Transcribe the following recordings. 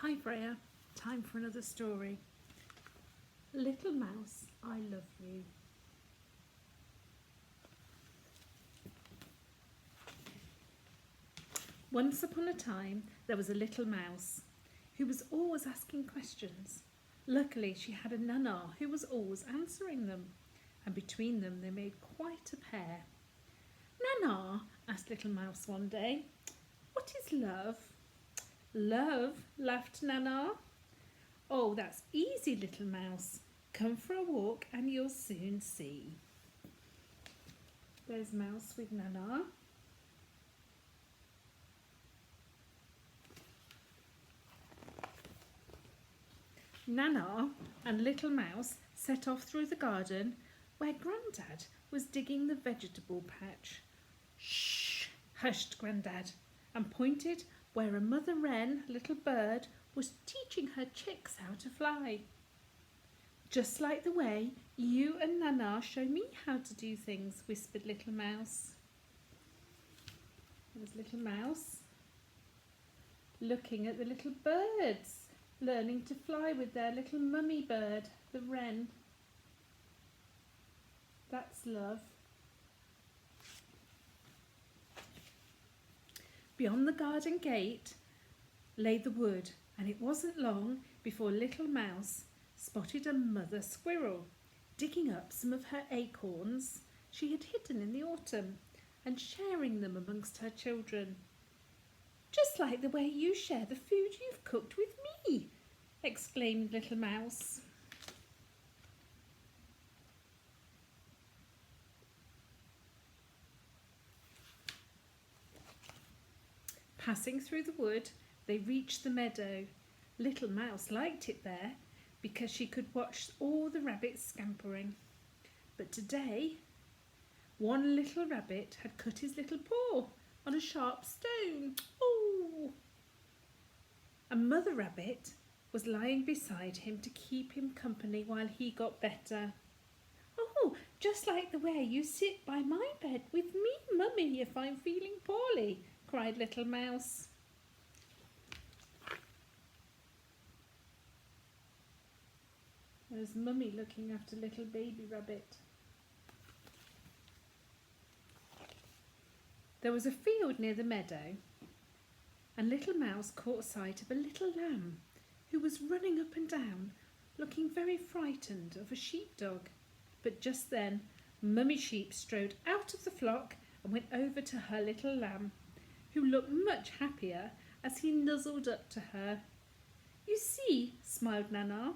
Hi Freya, time for another story. Little Mouse, I Love You. Once upon a time there was a little mouse who was always asking questions. Luckily she had a nana who was always answering them, and between them they made quite a pair. Nana, asked Little Mouse one day, what is love? Love, laughed Nana. Oh, that's easy, Little Mouse. Come for a walk and you'll soon see. There's Mouse with Nana. Nana and Little Mouse set off through the garden where Grandad was digging the vegetable patch. Shh, hushed Grandad, and pointed where a mother wren, little bird, was teaching her chicks how to fly. Just like the way you and Nana show me how to do things, whispered Little Mouse. There's Little Mouse looking at the little birds, learning to fly with their little mummy bird, the wren. That's love. Beyond the garden gate lay the wood, and it wasn't long before Little Mouse spotted a mother squirrel digging up some of her acorns she had hidden in the autumn and sharing them amongst her children. Just like the way you share the food you've cooked with me, exclaimed Little Mouse. Passing through the wood, they reached the meadow. Little Mouse liked it there because she could watch all the rabbits scampering. But today, one little rabbit had cut his little paw on a sharp stone. Oh! A mother rabbit was lying beside him to keep him company while he got better. Oh, just like the way you sit by my bed with me, Mummy, if I'm feeling poorly, cried Little Mouse. There's Mummy looking after little baby rabbit. There was a field near the meadow, and Little Mouse caught sight of a little lamb who was running up and down, looking very frightened of a sheepdog. But just then, Mummy Sheep strode out of the flock and went over to her little lamb, who looked much happier as he nuzzled up to her. You see, smiled Nana,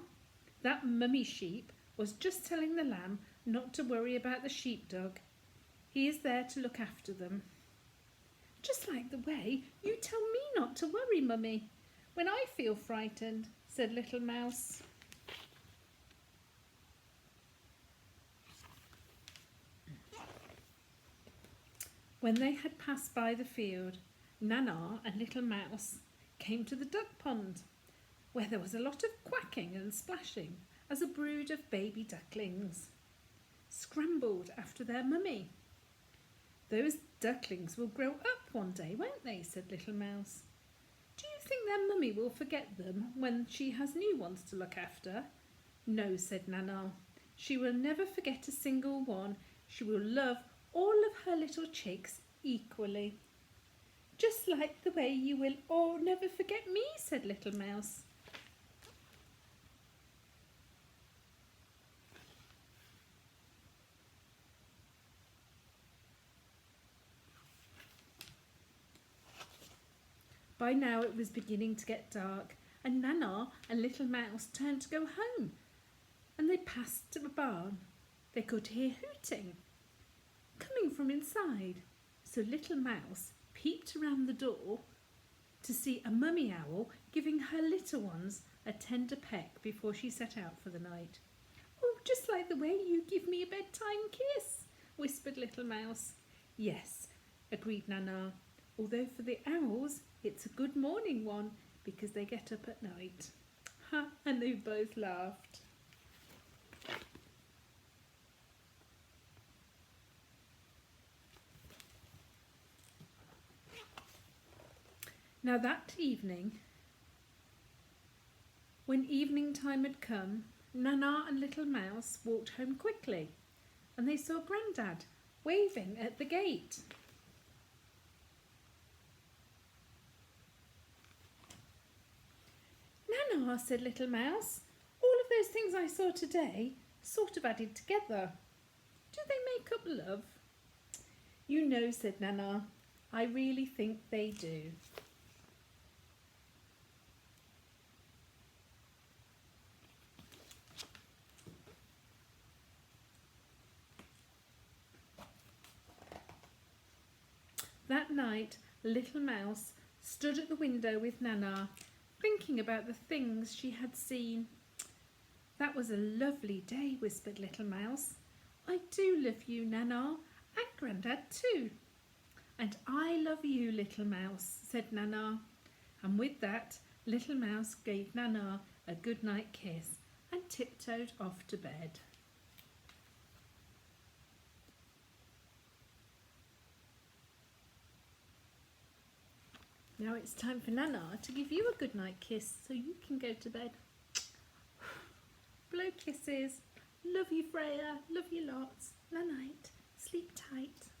that Mummy Sheep was just telling the lamb not to worry about the sheepdog. He is there to look after them. Just like the way you tell me not to worry, Mummy, when I feel frightened, said Little Mouse. When they had passed by the field, Nana and Little Mouse came to the duck pond, where there was a lot of quacking and splashing as a brood of baby ducklings scrambled after their mummy. Those ducklings will grow up one day, won't they? Said Little Mouse. Do you think their mummy will forget them when she has new ones to look after? No, said Nana. She will never forget a single one. She will love all of her little chicks equally. Just like the way you will all never forget me, said Little Mouse. By now it was beginning to get dark, and Nana and Little Mouse turned to go home, and they passed a barn. They could hear hooting coming from inside, so Little Mouse peeped around the door to see a mummy owl giving her little ones a tender peck before she set out for the night. Oh, just like the way you give me a bedtime kiss, whispered Little Mouse. Yes, agreed Nana, although for the owls it's a good morning one because they get up at night. Ha, and they both laughed. Now that evening When evening time had come, Nana and Little Mouse walked home quickly, and they saw Grandad waving at the gate. Nana, said Little Mouse, all of those things I saw today sort of added together. Do they make up love? You know, said Nana, I really think they do. That night, Little Mouse stood at the window with Nana, thinking about the things she had seen. That was a lovely day, whispered Little Mouse. I do love you, Nana, and Grandad too. And I love you, Little Mouse, said Nana. And with that, Little Mouse gave Nana a good-night kiss and tiptoed off to bed. Now it's time for Nana to give you a good-night kiss so you can go to bed. Blow kisses. Love you, Freya. Love you lots. Night-night. Sleep tight.